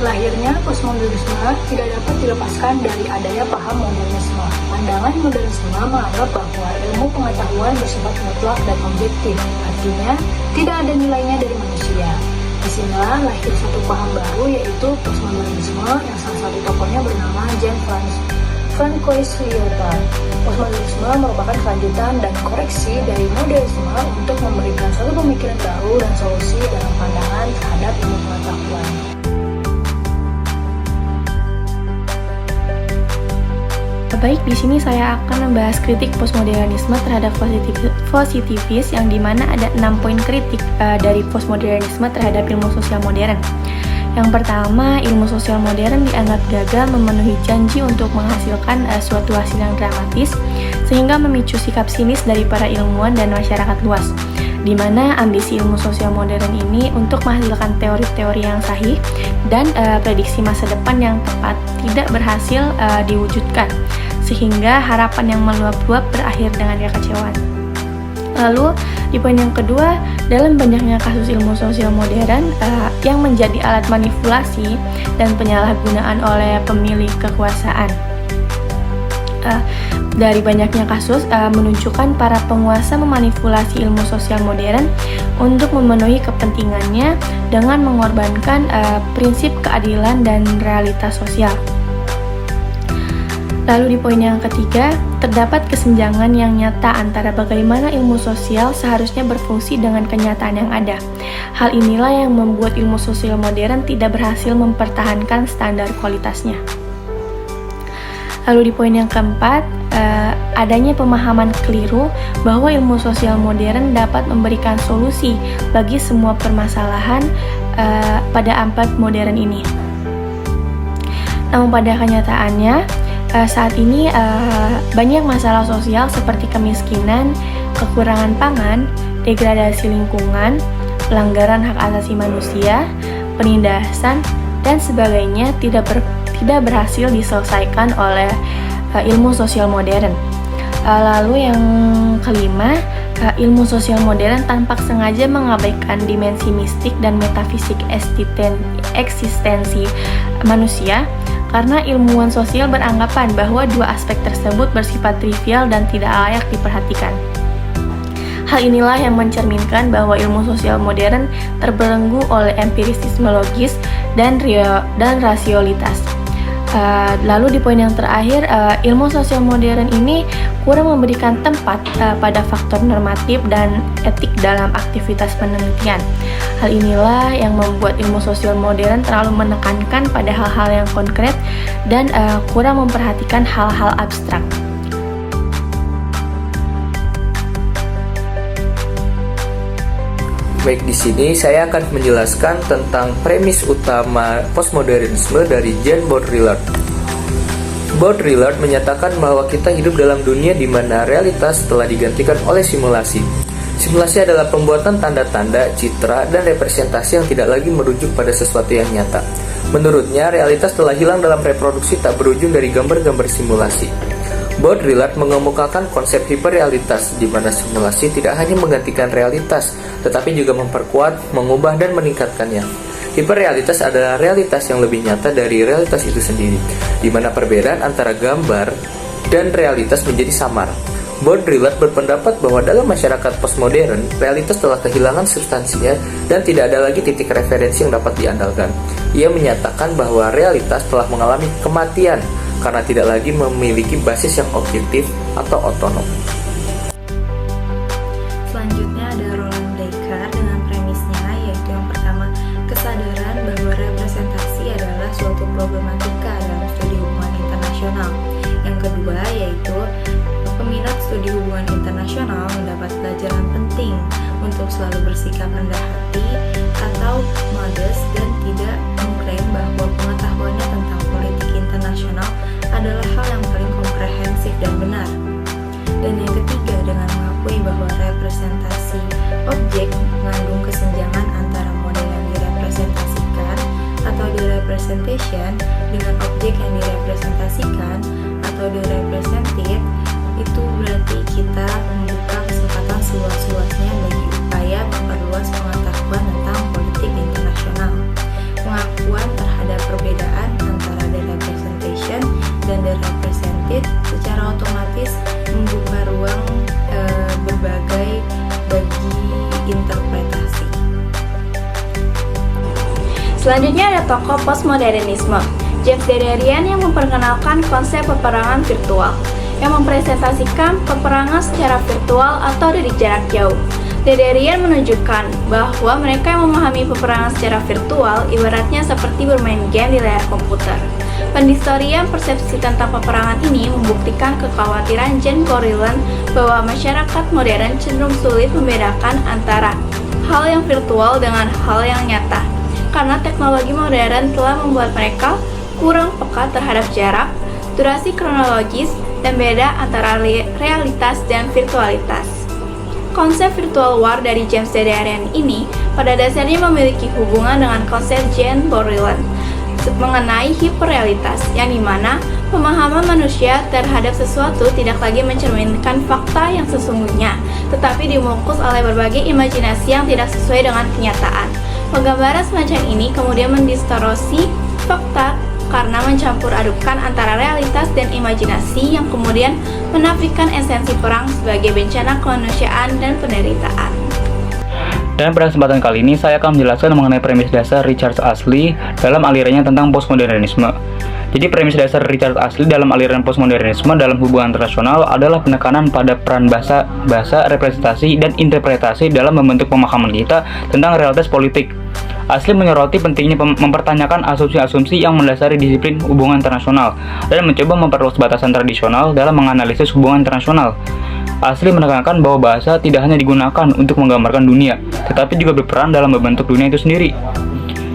Lahirnya postmodernisme tidak dapat dilepaskan dari adanya paham modernisme. Pandangan modernisme menganggap bahwa ilmu pengetahuan bersifat mutlak dan objektif, artinya tidak ada nilainya dari manusia. Disinilah lahir satu paham baru, yaitu postmodernisme, yang salah satu tokohnya bernama Jean-Francois Lyotard. Postmodernisme merupakan kelanjutan dan koreksi dari modernisme untuk memberikan satu pemikiran baru dan solusi dalam pandangan terhadap ilmu pengetahuan. Baik, di sini saya akan membahas kritik postmodernisme terhadap positivis, yang dimana ada 6 poin kritik dari postmodernisme terhadap ilmu sosial modern. Yang pertama, ilmu sosial modern dianggap gagal memenuhi janji untuk menghasilkan suatu hasil yang dramatis, sehingga memicu sikap sinis dari para ilmuwan dan masyarakat luas, di mana ambisi ilmu sosial modern ini untuk menghasilkan teori-teori yang sahih dan prediksi masa depan yang tepat tidak berhasil diwujudkan, sehingga harapan yang meluap-luap berakhir dengan kekecewaan. Lalu, di poin yang kedua, dalam banyaknya kasus ilmu sosial modern yang menjadi alat manipulasi dan penyalahgunaan oleh pemilik kekuasaan. Dari banyaknya kasus menunjukkan para penguasa memanipulasi ilmu sosial modern untuk memenuhi kepentingannya dengan mengorbankan prinsip keadilan dan realitas sosial. Lalu di poin yang ketiga, terdapat kesenjangan yang nyata antara bagaimana ilmu sosial seharusnya berfungsi dengan kenyataan yang ada. Hal inilah yang membuat ilmu sosial modern tidak berhasil mempertahankan standar kualitasnya. Lalu di poin yang keempat, adanya pemahaman keliru bahwa ilmu sosial modern dapat memberikan solusi bagi semua permasalahan pada abad modern ini. Namun pada kenyataannya, saat ini banyak masalah sosial seperti kemiskinan, kekurangan pangan, degradasi lingkungan, pelanggaran hak asasi manusia, penindasan, dan sebagainya tidak berhasil diselesaikan oleh ilmu sosial modern. Lalu yang kelima, ilmu sosial modern tampak sengaja mengabaikan dimensi mistik dan metafisik eksistensi manusia, karena ilmuwan sosial beranggapan bahwa dua aspek tersebut bersifat trivial dan tidak layak diperhatikan. Hal inilah yang mencerminkan bahwa ilmu sosial modern terbelenggu oleh empirisisme logis dan rasiolitas. Lalu di poin yang terakhir, ilmu sosial modern ini kurang memberikan tempat pada faktor normatif dan etik dalam aktivitas penelitian. Hal inilah yang membuat ilmu sosial modern terlalu menekankan pada hal-hal yang konkret dan kurang memperhatikan hal-hal abstrak. Baik, di sini saya akan menjelaskan tentang premis utama postmodernisme dari Jean Baudrillard. Baudrillard menyatakan bahwa kita hidup dalam dunia di mana realitas telah digantikan oleh simulasi. Simulasi adalah pembuatan tanda-tanda, citra, dan representasi yang tidak lagi merujuk pada sesuatu yang nyata. Menurutnya, realitas telah hilang dalam reproduksi tak berujung dari gambar-gambar simulasi. Baudrillard mengemukakan konsep hiperrealitas, di mana simulasi tidak hanya menggantikan realitas, tetapi juga memperkuat, mengubah, dan meningkatkannya. Hiperrealitas adalah realitas yang lebih nyata dari realitas itu sendiri, di mana perbedaan antara gambar dan realitas menjadi samar. Baudrillard berpendapat bahwa dalam masyarakat postmodern, realitas telah kehilangan substansinya dan tidak ada lagi titik referensi yang dapat diandalkan. Ia menyatakan bahwa realitas telah mengalami kematian karena tidak lagi memiliki basis yang objektif atau otonom. Selanjutnya ada Roland Descartes dengan premisnya, yaitu yang pertama, kesadaran bahwa representasi adalah suatu problematika dalam studi hubungan internasional. Yang kedua yaitu peminat studi hubungan internasional mendapat pelajaran penting untuk selalu bersikap rendah hati atau modest dan tidak mengklaim bahwa pengetahuannya tentang politik internasional adalah hal yang paling komprehensif dan benar. Dan yang ketiga, dengan mengakui bahwa representasi objek mengandung kesenjangan antara model yang direpresentasikan atau di-representation dengan objek yang direpresentasikan atau di-represented, itu berarti kita membuka kesempatan seluas-luasnya bagi upaya memperluas pengetahuan tentang politik internasional. Pengakuan terhadap Selanjutnya ada tokoh postmodernisme, James Dederian yang memperkenalkan konsep peperangan virtual, yang mempresentasikan peperangan secara virtual atau dari jarak jauh. Dederian menunjukkan bahwa mereka yang memahami peperangan secara virtual ibaratnya seperti bermain game di layar komputer. Pendistorian persepsi tentang peperangan ini membuktikan kekhawatiran Jen Borrelland bahwa masyarakat modern cenderung sulit membedakan antara hal yang virtual dengan hal yang nyata, karena teknologi modern telah membuat mereka kurang peka terhadap jarak, durasi kronologis, dan beda antara realitas dan virtualitas. Konsep virtual war dari James Dederian ini pada dasarnya memiliki hubungan dengan konsep Jen Borrelland mengenai hiperrealitas, yang dimana pemahaman manusia terhadap sesuatu tidak lagi mencerminkan fakta yang sesungguhnya, tetapi dibungkus oleh berbagai imajinasi yang tidak sesuai dengan kenyataan. Penggambaran semacam ini kemudian mendistorsi fakta karena mencampur adukan antara realitas dan imajinasi yang kemudian menafikan esensi perang sebagai bencana kemanusiaan dan penderitaan. Dan pada kesempatan kali ini saya akan menjelaskan mengenai premis dasar Richard Astley dalam alirannya tentang postmodernisme. Jadi premis dasar Richard Astley dalam aliran postmodernisme dalam hubungan internasional adalah penekanan pada peran bahasa, representasi, dan interpretasi dalam membentuk pemahaman kita tentang realitas politik. Astley menyoroti pentingnya mempertanyakan asumsi-asumsi yang mendasari disiplin hubungan internasional dan mencoba memperluas batasan tradisional dalam menganalisis hubungan internasional. Astley menekankan bahwa bahasa tidak hanya digunakan untuk menggambarkan dunia, tetapi juga berperan dalam membentuk dunia itu sendiri.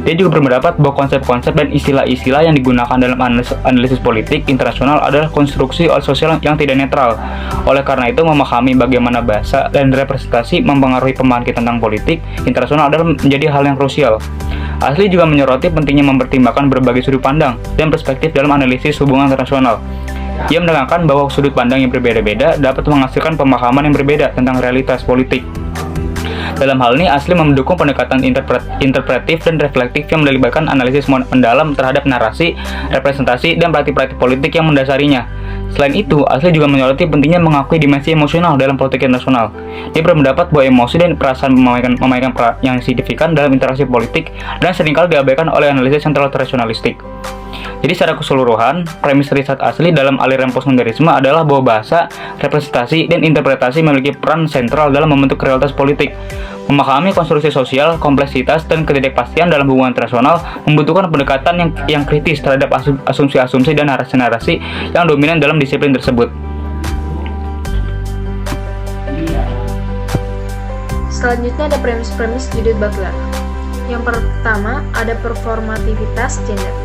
Dia juga berpendapat bahwa konsep-konsep dan istilah-istilah yang digunakan dalam analisis politik internasional adalah konstruksi sosial yang tidak netral. Oleh karena itu, memahami bagaimana bahasa dan representasi mempengaruhi pemahaman kita tentang politik internasional adalah menjadi hal yang krusial. Astley juga menyoroti pentingnya mempertimbangkan berbagai sudut pandang dan perspektif dalam analisis hubungan internasional. Ia menekankan bahwa sudut pandang yang berbeda-beda dapat menghasilkan pemahaman yang berbeda tentang realitas politik. Dalam hal ini, Astley mendukung pendekatan interpretif dan reflektif yang melibatkan analisis mendalam terhadap narasi, representasi, dan praktik-praktik politik yang mendasarinya. Selain itu, Astley juga menyoroti pentingnya mengakui dimensi emosional dalam politik internasional. Dia berpendapat bahwa emosi dan perasaan memainkan peran yang signifikan dalam interaksi politik dan seringkali diabaikan oleh analisis yang terlalu rasionalistik. Jadi secara keseluruhan, premis Richard Astley dalam aliran postmodernisme adalah bahwa bahasa, representasi, dan interpretasi memiliki peran sentral dalam membentuk realitas politik. Memahami konstruksi sosial, kompleksitas, dan ketidakpastian dalam hubungan internasional membutuhkan pendekatan yang kritis terhadap asumsi-asumsi dan narasi-narasi yang dominan dalam disiplin tersebut. Selanjutnya ada premis-premis Judith Butler. Yang pertama, ada performativitas gender.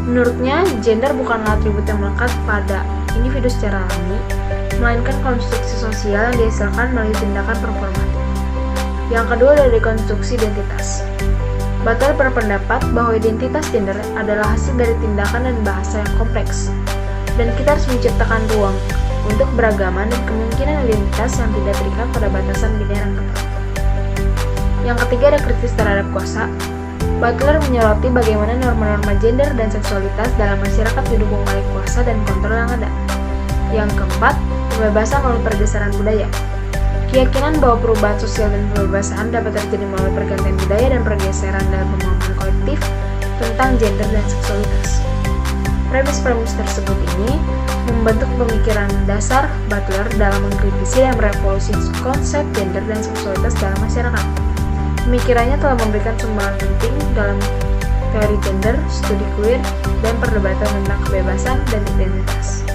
Menurutnya, gender bukanlah atribut yang melekat pada individu secara alami, melainkan konstruksi sosial yang dihasilkan melalui tindakan performatif. Yang kedua ada dekonstruksi identitas. Butler berpendapat bahwa identitas gender adalah hasil dari tindakan dan bahasa yang kompleks, dan kita harus menciptakan ruang untuk beragaman dan kemungkinan identitas yang tidak terikat pada batasan biner yang ketat. Yang ketiga ada kritis terhadap kuasa. Butler menyoroti bagaimana norma-norma gender dan seksualitas dalam masyarakat didukung oleh kuasa dan kontrol yang ada. Yang keempat, kebebasan melalui pergeseran budaya. Keyakinan bahwa perubahan sosial dan kebebasan dapat terjadi melalui pergantian budaya dan pergeseran dalam pemahaman kolektif tentang gender dan seksualitas. Premis-premis tersebut ini membentuk pemikiran dasar Butler dalam mengkritisi dan merevolusi konsep gender dan seksualitas dalam masyarakat. Pemikirannya telah memberikan sumbangan penting dalam teori gender, studi queer, dan perdebatan tentang kebebasan dan identitas.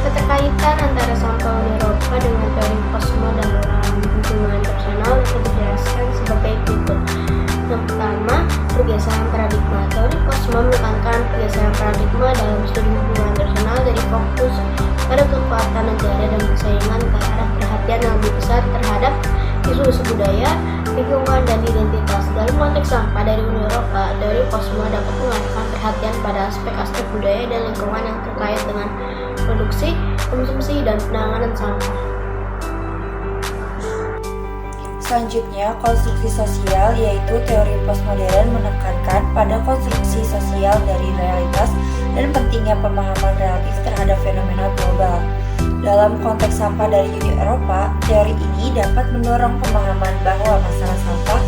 Keterkaitan antara sampel Eropa dengan teori posmo dalam hubungan internasional dapat dijelaskan sebagai berikut. Yang pertama, pergeseran paradigma. Teori posmo menekankan pergeseran paradigma dalam studi hubungan internasional dari fokus pada kekuatan negara dan persaingan ke arah perhatian yang lebih besar terhadap isu-isu budaya, lingkungan, dan identitas. Dalam konteks sampah dari Uni Eropa, teori posmo dapat mengarahkan perhatian pada aspek-aspek budaya dan lingkungan yang terkait dengan produksi, konsumsi, dan penanganan sampah. Selanjutnya, konstruksi sosial, yaitu teori postmodern menekankan pada konstruksi sosial dari realitas dan pentingnya pemahaman relatif terhadap fenomena global. Dalam konteks sampah dari Uni Eropa, teori ini dapat mendorong pemahaman bahwa masalah sampah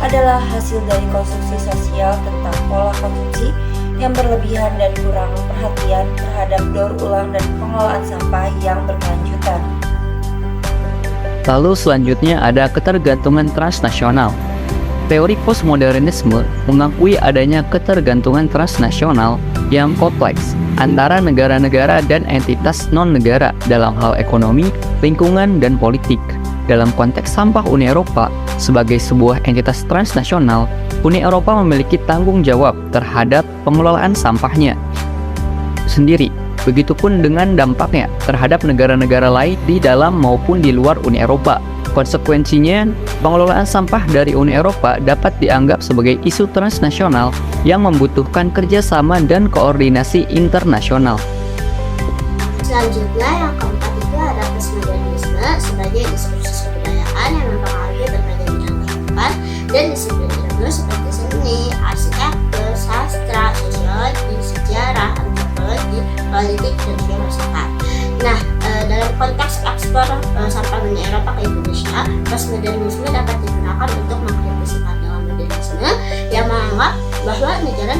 adalah hasil dari konstruksi sosial tentang pola konsumsi yang berlebihan dan kurang perhatian terhadap daur ulang dan pengelolaan sampah yang berkelanjutan. Lalu selanjutnya ada ketergantungan transnasional. Teori postmodernisme mengakui adanya ketergantungan transnasional yang kompleks antara negara-negara dan entitas non-negara dalam hal ekonomi, lingkungan, dan politik. Dalam konteks sampah Uni Eropa, sebagai sebuah entitas transnasional, Uni Eropa memiliki tanggung jawab terhadap pengelolaan sampahnya sendiri. Begitupun dengan dampaknya terhadap negara-negara lain di dalam maupun di luar Uni Eropa. Konsekuensinya, pengelolaan sampah dari Uni Eropa dapat dianggap sebagai isu transnasional yang membutuhkan kerjasama dan koordinasi internasional. Selanjutnya yang keempat itu ada postmodernisme sebagai diskursus kebudayaan yang mempengaruhi berbagai bidang kehidupan dan disiplin ilmu seperti seni, arsitektur, sastra, sosiologi, sejarah, antropologi, politik, dan filosofi. Nah, dalam konteks ekspor sampah Uni Eropa ke Indonesia, postmodernisme dapat digunakan untuk mengkritisi pandangan modernisme yang menganggap bahwa negara